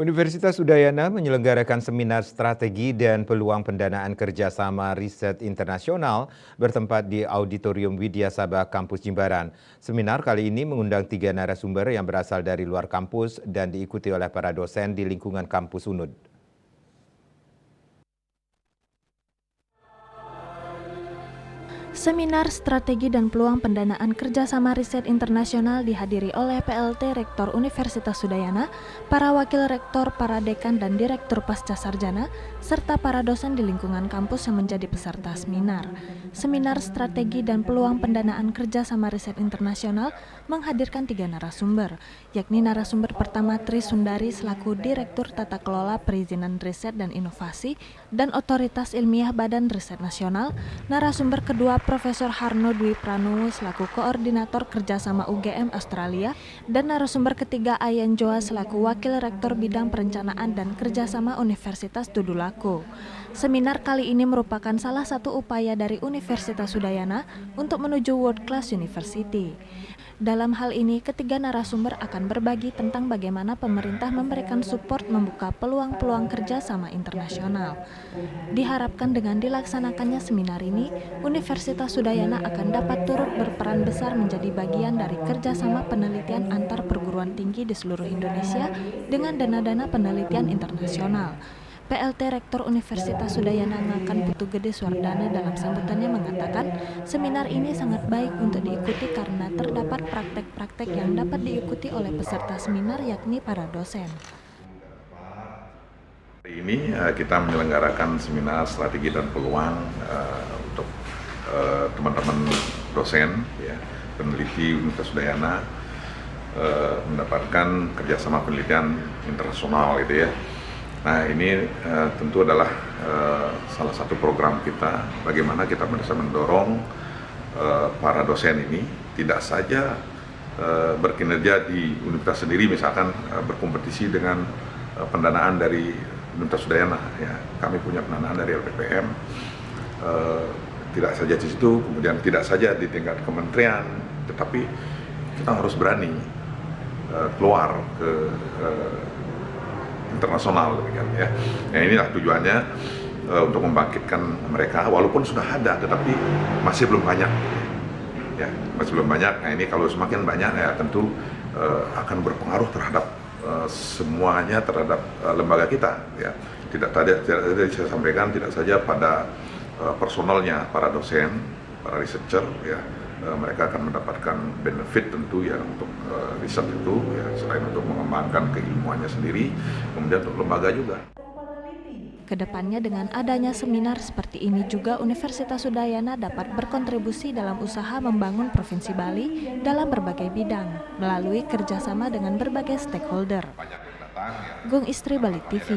Universitas Udayana menyelenggarakan seminar strategi dan peluang pendanaan kerjasama riset internasional bertempat di Auditorium Widya Sabah Kampus Jimbaran. Seminar kali ini mengundang 3 narasumber yang berasal dari luar kampus dan diikuti oleh para dosen di lingkungan kampus UNUD. Seminar Strategi dan Peluang Pendanaan Kerjasama Riset Internasional dihadiri oleh PLT Rektor Universitas Udayana, para wakil rektor, para dekan dan direktur pasca sarjana, serta para dosen di lingkungan kampus yang menjadi peserta seminar. Seminar Strategi dan Peluang Pendanaan Kerjasama Riset Internasional menghadirkan 3 narasumber, yakni narasumber pertama Tri Sundari selaku Direktur Tata Kelola Perizinan Riset dan Inovasi dan Otoritas Ilmiah Badan Riset Nasional, narasumber kedua Profesor Harno Dwi Pranowo selaku Koordinator Kerjasama UGM Australia, dan narasumber ketiga Ayan Joa selaku Wakil Rektor Bidang Perencanaan dan Kerjasama Universitas Tudulako. Seminar kali ini merupakan salah satu upaya dari Universitas Udayana untuk menuju World Class University. Dalam hal ini, ketiga narasumber akan berbagi tentang bagaimana pemerintah memberikan support membuka peluang-peluang kerjasama internasional. Diharapkan dengan dilaksanakannya seminar ini, Universitas Udayana akan dapat turut berperan besar menjadi bagian dari kerjasama penelitian antar perguruan tinggi di seluruh Indonesia dengan dana-dana penelitian internasional. PLT Rektor Universitas Udayana Ngakan Putu Gede Suwardana dalam sambutannya mengatakan, seminar ini sangat baik untuk diikuti karena terdapat praktek-praktek yang dapat diikuti oleh peserta seminar yakni para dosen. Hari ini kita menyelenggarakan seminar strategi dan peluang untuk teman-teman dosen, ya, peneliti Universitas Udayana mendapatkan kerjasama penelitian internasional, gitu ya. Nah, ini tentu adalah salah satu program kita, bagaimana kita bisa mendorong para dosen ini tidak saja berkinerja di universitas sendiri, misalkan berkompetisi dengan pendanaan dari Universitas Udayana. Ya, kami punya pendanaan dari LPPM, tidak saja di situ, kemudian tidak saja di tingkat kementerian, tetapi kita harus berani keluar ke internasional, demikian ya. Nah, inilah tujuannya untuk membangkitkan mereka, walaupun sudah ada, tetapi masih belum banyak. Ya, masih belum banyak. Nah, ini kalau semakin banyak ya tentu akan berpengaruh terhadap semuanya, terhadap lembaga kita. Ya, tidak tadi saya sampaikan tidak saja pada personalnya, para dosen, para researcher, ya. Mereka akan mendapatkan benefit tentu ya untuk riset itu, ya, selain untuk mengembangkan keilmuannya sendiri, kemudian untuk lembaga juga. Kedepannya dengan adanya seminar seperti ini juga Universitas Udayana dapat berkontribusi dalam usaha membangun Provinsi Bali dalam berbagai bidang melalui kerjasama dengan berbagai stakeholder. Gung Istri, Bali TV.